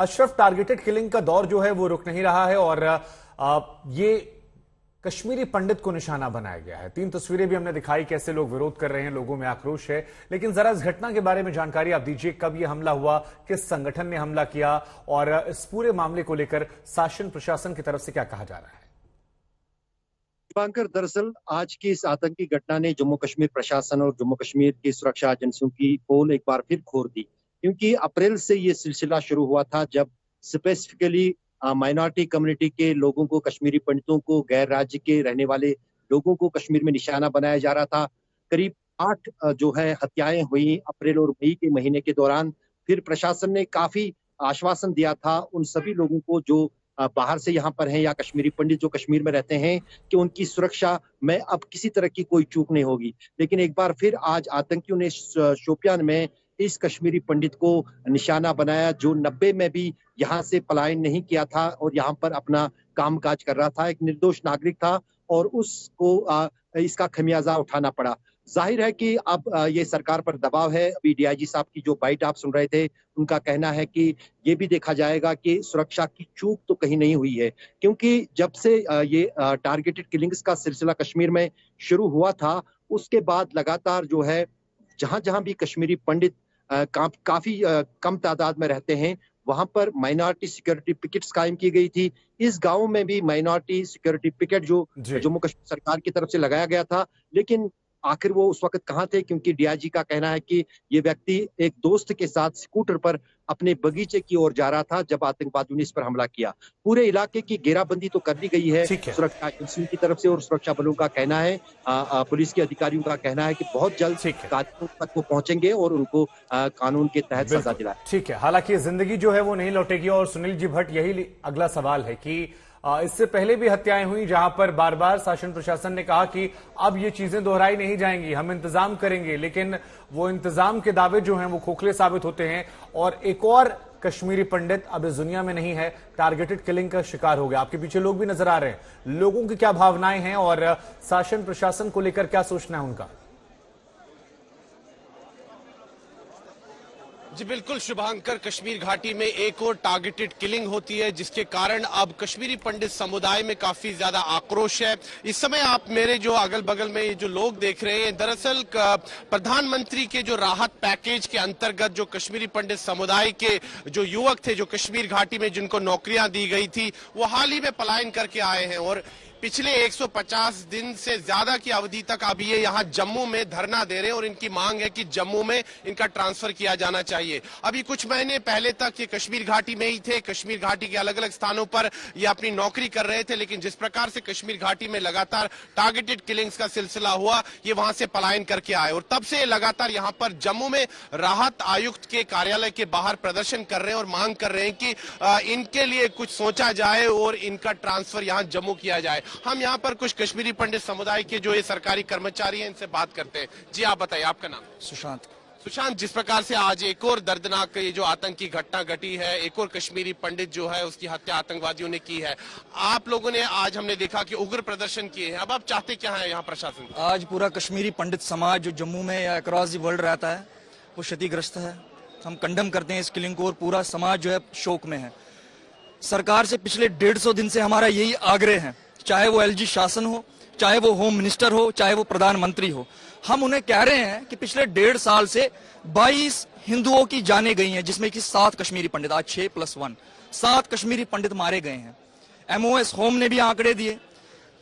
Ashraf, targeted killing का दौर जो है वो रुक नहीं रहा है और ये कश्मीरी पंडित को निशाना बनाया गया है। 3 तस्वीरें भी हमने दिखाई, कैसे लोग विरोध कर रहे हैं, लोगों में आक्रोश है। लेकिन जरा इस घटना के बारे में जानकारी आप दीजिए, कब यह हमला हुआ, किस संगठन ने हमला किया और इस पूरे मामले को लेकर शासन प्रशासन की तरफ से क्या कहा जा रहा है। दीपांकर, दरअसल आज की इस आतंकी घटना ने जम्मू कश्मीर प्रशासन और जम्मू कश्मीर की सुरक्षा एजेंसियों की पोल एक बार फिर खोल दी, क्योंकि अप्रैल से ये सिलसिला शुरू हुआ था जब स्पेसिफिकली माइनॉरिटी कम्युनिटी के लोगों को, कश्मीरी पंडितों को, गैर राज्य के रहने वाले लोगों को कश्मीर में निशाना बनाया जा रहा था। करीब 8 जो है हत्याएं हुई अप्रैल और मई के महीने के दौरान। फिर प्रशासन ने काफी आश्वासन दिया था उन सभी लोगों को जो बाहर से यहाँ पर हैं या कश्मीरी पंडित जो कश्मीर में रहते हैं कि उनकी सुरक्षा में अब किसी तरह की कोई चूक नहीं होगी। लेकिन एक बार फिर आज आतंकियों ने शोपियान में इस कश्मीरी पंडित को निशाना बनाया, जो 90 में भी यहाँ से पलायन नहीं किया था और यहाँ पर अपना कामकाज कर रहा था। एक निर्दोष नागरिक था और उसको इसका खमियाजा उठाना पड़ा। जाहिर है कि अब ये सरकार पर दबाव है। अभी डीआईजी साहब की जो बाइट आप सुन रहे थे, उनका कहना है कि ये भी देखा जाएगा कि सुरक्षा की चूक तो कहीं नहीं हुई है, क्योंकि जब से ये टारगेटेड किलिंग्स का सिलसिला कश्मीर में शुरू हुआ था, उसके बाद लगातार जो है जहां जहां भी कश्मीरी पंडित काफी कम तादाद में रहते हैं, वहां पर माइनॉरिटी सिक्योरिटी पिकेट्स कायम की गई थी। इस गांव में भी माइनॉरिटी सिक्योरिटी पिकेट जो जम्मू कश्मीर सरकार की तरफ से लगाया गया था, लेकिन आखिर वो उस वक्त कहाँ थे, क्योंकि डीआईजी का कहना है कि ये व्यक्ति एक दोस्त के साथ स्कूटर पर अपने बगीचे की ओर जा रहा था जब आतंकवादियों ने इस पर हमला किया। पूरे इलाके की घेराबंदी तो कर दी गई है सुरक्षा एजेंसियों की तरफ से और सुरक्षा बलों का कहना है, पुलिस के अधिकारियों का कहना है कि बहुत जल्द कानून तक वो पहुंचेंगे और उनको कानून के तहत सजा दिलाए। ठीक है, हालांकि जिंदगी जो है वो नहीं लौटेगी। और सुनील जी भट्ट, यही अगला सवाल है कि इससे पहले भी हत्याएं हुई जहां पर बार बार शासन प्रशासन ने कहा कि अब ये चीजें दोहराई नहीं जाएंगी, हम इंतजाम करेंगे, लेकिन वो इंतजाम के दावे जो हैं वो खोखले साबित होते हैं। और एक और कश्मीरी पंडित अब इस दुनिया में नहीं है, टारगेटेड किलिंग का शिकार हो गया। आपके पीछे लोग भी नजर आ रहे हैं, लोगों की क्या भावनाएं हैं और शासन प्रशासन को लेकर क्या सोचना है उनका। जी बिल्कुल शुभांकर, कश्मीर घाटी में एक और टारगेटेड किलिंग होती है जिसके कारण अब कश्मीरी पंडित समुदाय में काफी ज्यादा आक्रोश है। इस समय आप मेरे जो अगल बगल में ये जो लोग देख रहे हैं, दरअसल प्रधानमंत्री के जो राहत पैकेज के अंतर्गत जो कश्मीरी पंडित समुदाय के जो युवक थे, जो कश्मीर घाटी में जिनको नौकरियां दी गई थी, वो हाल ही में पलायन करके आए हैं और पिछले 150 दिन से ज्यादा की अवधि तक अब ये यहाँ जम्मू में धरना दे रहे हैं और इनकी मांग है कि जम्मू में इनका ट्रांसफर किया जाना चाहिए। अभी कुछ महीने पहले तक ये कश्मीर घाटी में ही थे, कश्मीर घाटी के अलग अलग स्थानों पर ये अपनी नौकरी कर रहे थे, लेकिन जिस प्रकार से कश्मीर घाटी में लगातार टारगेटेड किलिंग्स का सिलसिला हुआ, ये वहां से पलायन करके आए और तब से लगातार यहाँ पर जम्मू में राहत आयुक्त के कार्यालय के बाहर प्रदर्शन कर रहे हैं और मांग कर रहे हैं कि इनके लिए कुछ सोचा जाए और इनका ट्रांसफर यहाँ जम्मू किया जाए। हम यहाँ पर कुछ कश्मीरी पंडित समुदाय के जो ये सरकारी कर्मचारी हैं, इनसे बात करते हैं। जी आप बताइए, आपका नाम? सुशांत, जिस प्रकार से आज एक और दर्दनाक ये जो आतंकी घटना घटी है, एक और कश्मीरी पंडित जो है उसकी हत्या आतंकवादियों ने की है, आप लोगों ने आज हमने देखा कि उग्र प्रदर्शन किए हैं, अब आप चाहते क्या है यहाँ प्रशासन? आज पूरा कश्मीरी पंडित समाज जो जम्मू में या अक्रॉस द वर्ल्ड रहता है वो क्षतिग्रस्त है। हम कंडम करते हैं इस किलिंग को और पूरा समाज जो है शोक में है। सरकार से पिछले 150 दिन से हमारा यही आग्रह है, चाहे वो एलजी शासन हो, चाहे वो होम मिनिस्टर हो, चाहे वो प्रधानमंत्री हो, हम उन्हें कह रहे हैं कि पिछले 1.5 साल से 22 हिंदुओं की जानें गई हैं, जिसमें कि 7 कश्मीरी पंडित, आज 6+1 7 कश्मीरी पंडित मारे गए हैं। एमओएस होम ने भी आंकड़े दिए।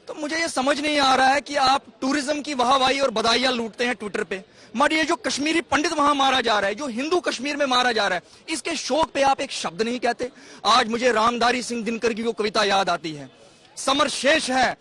तो मुझे ये समझ नहीं आ रहा है कि आप टूरिज्म की वाहवाही और बधाइयां लूटते हैं ट्विटर पे, मगर ये जो कश्मीरी पंडित वहां मारा जा रहा है, जो हिंदू कश्मीर में मारा जा रहा है, इसके शोक पे आप एक शब्द नहीं कहते। आज मुझे रामधारी सिंह दिनकर की वो कविता याद आती है, समर शेष है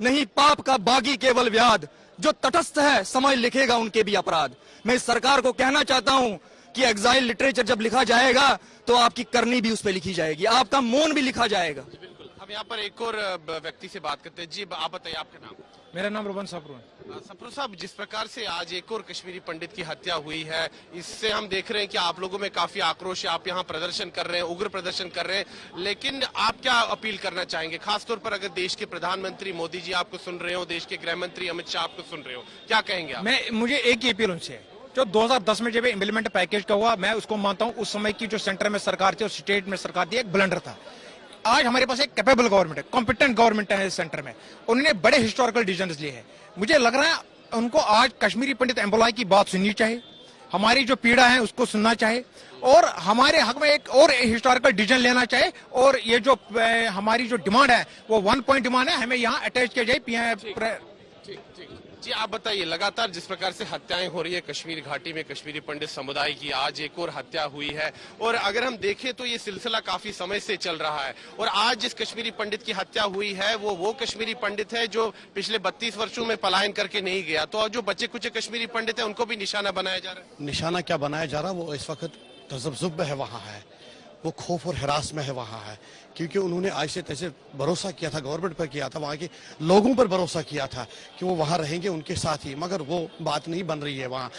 नहीं पाप का बागी केवल व्याध, जो तटस्थ है समय लिखेगा उनके भी अपराध। मैं इस सरकार को कहना चाहता हूं कि एग्जाइल लिटरेचर जब लिखा जाएगा तो आपकी करनी भी उस पर लिखी जाएगी, आपका मौन भी लिखा जाएगा। बिल्कुल, हम यहाँ पर एक और व्यक्ति से बात करते हैं। जी आप बताइए, आपका नाम? मेरा नाम रोबन सप्रू है। सप्रू साहब, जिस प्रकार से आज एक और कश्मीरी पंडित की हत्या हुई है, इससे हम देख रहे हैं कि आप लोगों में काफी आक्रोश है, आप यहाँ प्रदर्शन कर रहे हैं, उग्र प्रदर्शन कर रहे हैं, लेकिन आप क्या अपील करना चाहेंगे, खासतौर पर अगर देश के प्रधानमंत्री मोदी जी आपको सुन रहे हो, देश के गृह मंत्री अमित शाह आपको सुन रहे हो, क्या कहेंगे आप? मुझे एक ही अपील उनसे है जो 2010 में जब इम्प्लीमेंट पैकेज का हुआ, मैं उसको मानता हूं उस समय की जो सेंटर में सरकार थी और स्टेट में सरकार थी, एक ब्लंडर था। आज हमारे पास एक कैपेबल गवर्नमेंट है, कॉम्पिटेंट गवर्नमेंट है इस सेंटर में। उन्होंने बड़े हिस्टोरिकल डिसीजन लिए हैं। मुझे लग रहा है उनको आज कश्मीरी पंडित एम्प्लॉय की बात सुननी चाहिए, हमारी जो पीड़ा है उसको सुनना चाहिए और हमारे हक में एक और हिस्टोरिकल डिसीजन लेना चाहिए। और ये जो हमारी जो डिमांड है वो 1 पॉइंट डिमांड है, हमें यहाँ अटैच किया जाए। ठीक ठीक जी, आप बताइए, लगातार जिस प्रकार से हत्याएं हो रही है कश्मीर घाटी में कश्मीरी पंडित समुदाय की, आज एक और हत्या हुई है और अगर हम देखें तो ये सिलसिला काफी समय से चल रहा है और आज जिस कश्मीरी पंडित की हत्या हुई है वो कश्मीरी पंडित है जो पिछले 32 वर्षों में पलायन करके नहीं गया। तो जो बच्चे कुछ कश्मीरी पंडित है उनको भी निशाना बनाया जा रहा है। निशाना क्या बनाया जा रहा है, वो इस वक्त तजब्जुब में है, वहाँ है, वो खौफ और हिरास में है वहाँ है, क्योंकि उन्होंने ऐसे तैसे भरोसा किया था, गवर्नमेंट पर किया था, वहाँ के लोगों पर भरोसा किया था कि वो वहाँ रहेंगे उनके साथ ही, मगर वो बात नहीं बन रही है वहाँ।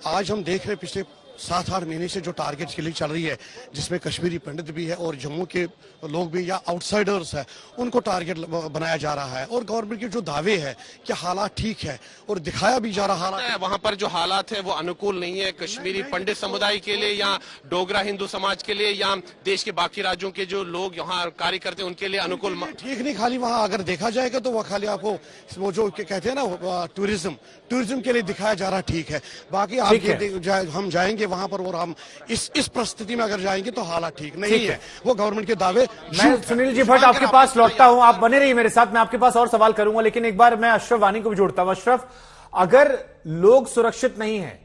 आज हम देख रहे हैं पिछले 7-8 महीने से जो टारगेट किलिंग चल रही है, जिसमें कश्मीरी पंडित भी है और जम्मू के लोग भी या आउटसाइडर्स है, उनको टारगेट बनाया जा रहा है। और गवर्नमेंट के जो दावे है कि हालात ठीक है और दिखाया भी जा रहा है, वहाँ पर जो हालात है वो अनुकूल नहीं है कश्मीरी पंडित समुदाय के लिए या डोगरा हिंदू समाज के लिए या देश के बाकी राज्यों के जो लोग यहाँ कार्य करते हैं उनके लिए अनुकूल ठीक नहीं। खाली वहाँ अगर देखा जाएगा तो वह खाली आपको वो जो कहते हैं ना टूरिज्म के लिए दिखाया जा रहा ठीक है। बाकी आप हम जाएंगे वहां पर और हम इस परिस्थिति में अगर जाएंगे तो हालात ठीक नहीं है। वो गवर्नमेंट के दावे। मैं सुनील जी भट्ट आपके पास लौटता हूं, आप बने रहिए मेरे साथ, मैं आपके पास और सवाल करूंगा, लेकिन एक बार मैं अशरफ वानी को भी जोड़ता हूं। अशरफ, अगर लोग सुरक्षित नहीं है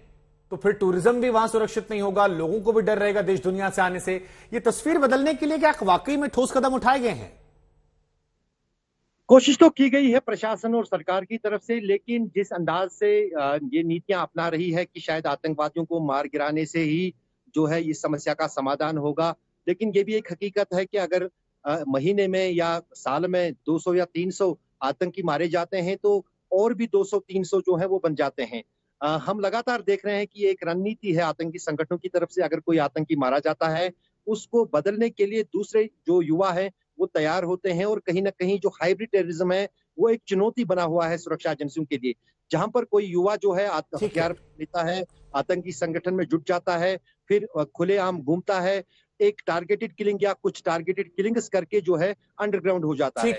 तो फिर टूरिज्म भी वहां सुरक्षित नहीं होगा, लोगों को भी डर रहेगा देश दुनिया से आने से। ये तस्वीर बदलने के लिए क्या वाकई में ठोस कदम उठाए गए हैं? कोशिश तो की गई है प्रशासन और सरकार की तरफ से, लेकिन जिस अंदाज से ये नीतियां अपना रही है कि शायद आतंकवादियों को मार गिराने से ही जो है इस समस्या का समाधान होगा। लेकिन ये भी एक हकीकत है कि अगर महीने में या साल में 200 या 300 आतंकी मारे जाते हैं तो और भी 200-300 जो है वो बन जाते हैं। हम लगातार देख रहे हैं कि एक रणनीति है आतंकी संगठनों की तरफ से, अगर कोई आतंकी मारा जाता है उसको बदलने के लिए दूसरे जो युवा है वो तैयार होते हैं और कहीं ना कहीं जो हाइब्रिड टेररिज्म है वो एक चुनौती बना हुआ है सुरक्षा एजेंसियों के लिए। जहां पर कोई युवा जो है हथियार लेता है, आतंकी संगठन में जुट जाता है, फिर खुलेआम घूमता है, एक टारगेटेड किलिंग या कुछ टारगेटेड किलिंग्स करके जो है अंडरग्राउंड हो जाता है।